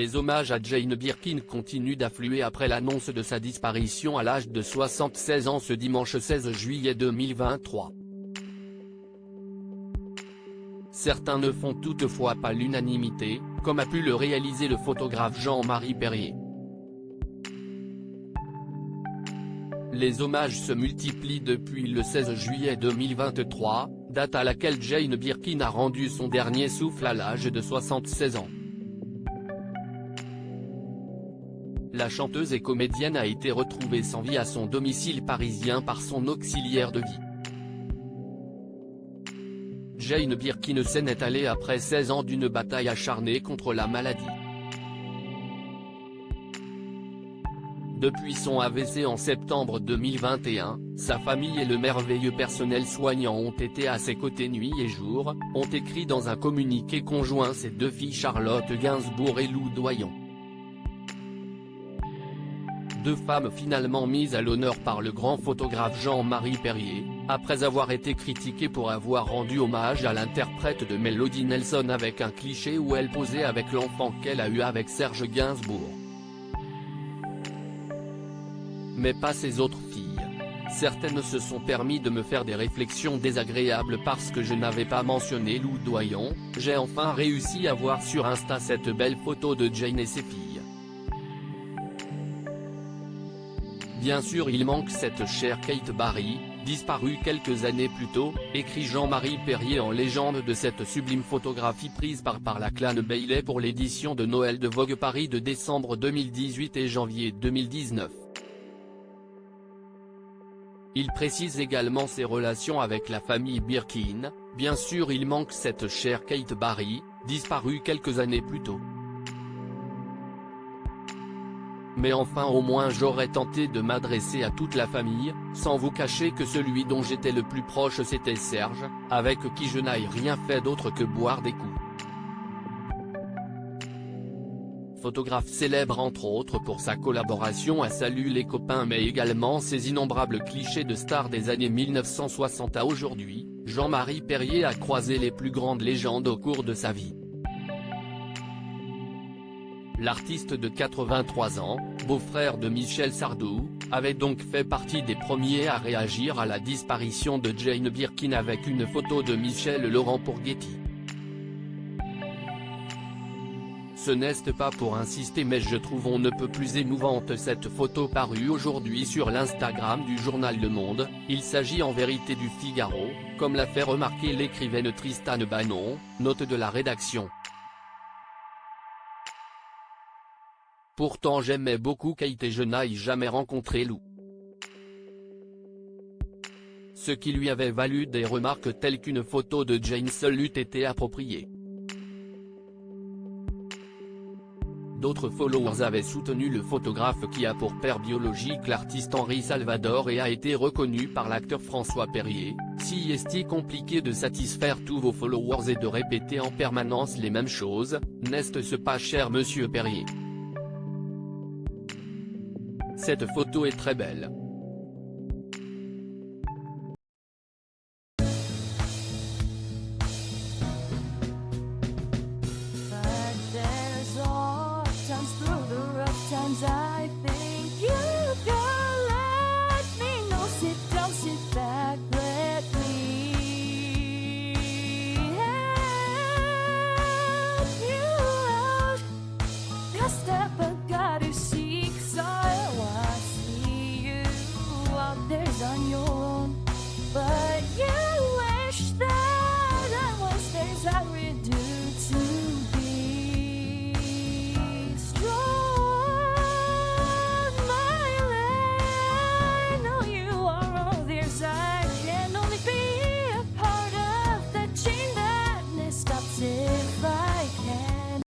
Les hommages à Jane Birkin continuent d'affluer après l'annonce de sa disparition à l'âge de 76 ans ce dimanche 16 juillet 2023. Certains ne font toutefois pas l'unanimité, comme a pu le réaliser le photographe Jean-Marie Perrier. Les hommages se multiplient depuis le 16 juillet 2023, date à laquelle Jane Birkin a rendu son dernier souffle à l'âge de 76 ans. La chanteuse et comédienne a été retrouvée sans vie à son domicile parisien par son auxiliaire de vie. Jane Birkin s'en est allée après 16 ans d'une bataille acharnée contre la maladie. Depuis son AVC en septembre 2021, sa famille et le merveilleux personnel soignant ont été à ses côtés nuit et jour, ont écrit dans un communiqué conjoint ses deux filles Charlotte Gainsbourg et Lou Doyon. Deux femmes finalement mises à l'honneur par le grand photographe Jean-Marie Perrier, après avoir été critiquées pour avoir rendu hommage à l'interprète de Melody Nelson avec un cliché où elle posait avec l'enfant qu'elle a eu avec Serge Gainsbourg. Mais pas ses autres filles. Certaines se sont permis de me faire des réflexions désagréables parce que je n'avais pas mentionné Lou Doyon. J'ai enfin réussi à voir sur Insta cette belle photo de Jane et ses filles. Bien sûr il manque cette chère Kate Barry, disparue quelques années plus tôt, écrit Jean-Marie Perrier en légende de cette sublime photographie prise par la clan Bailey pour l'édition de Noël de Vogue Paris de décembre 2018 et janvier 2019. Il précise également ses relations avec la famille Birkin. Bien sûr il manque cette chère Kate Barry, disparue quelques années plus tôt. Mais enfin au moins j'aurais tenté de m'adresser à toute la famille, sans vous cacher que celui dont j'étais le plus proche c'était Serge, avec qui je n'ai rien fait d'autre que boire des coups. Photographe célèbre entre autres pour sa collaboration à Salut les copains mais également ses innombrables clichés de stars des années 1960 à aujourd'hui, Jean-Marie Perrier a croisé les plus grandes légendes au cours de sa vie. L'artiste de 83 ans, beau-frère de Michel Sardou, avait donc fait partie des premiers à réagir à la disparition de Jane Birkin avec une photo de Michel Laurent pour Getty. Ce n'est pas pour insister mais je trouve on ne peut plus émouvante cette photo parue aujourd'hui sur l'Instagram du journal Le Monde. Il s'agit en vérité du Figaro, comme l'a fait remarquer l'écrivaine Tristane Banon, note de la rédaction. Pourtant j'aimais beaucoup Kate et je n'ai jamais rencontré Lou. Ce qui lui avait valu des remarques telles qu'une photo de Jane seule eût été appropriée. D'autres followers avaient soutenu le photographe qui a pour père biologique l'artiste Henri Salvador et a été reconnu par l'acteur François Perrier. Si est compliqué de satisfaire tous vos followers et de répéter en permanence les mêmes choses, n'est-ce pas cher monsieur Perrier? Cette photo est très belle. I think you can let me know. Sit down, sit back, let me help you out. Just step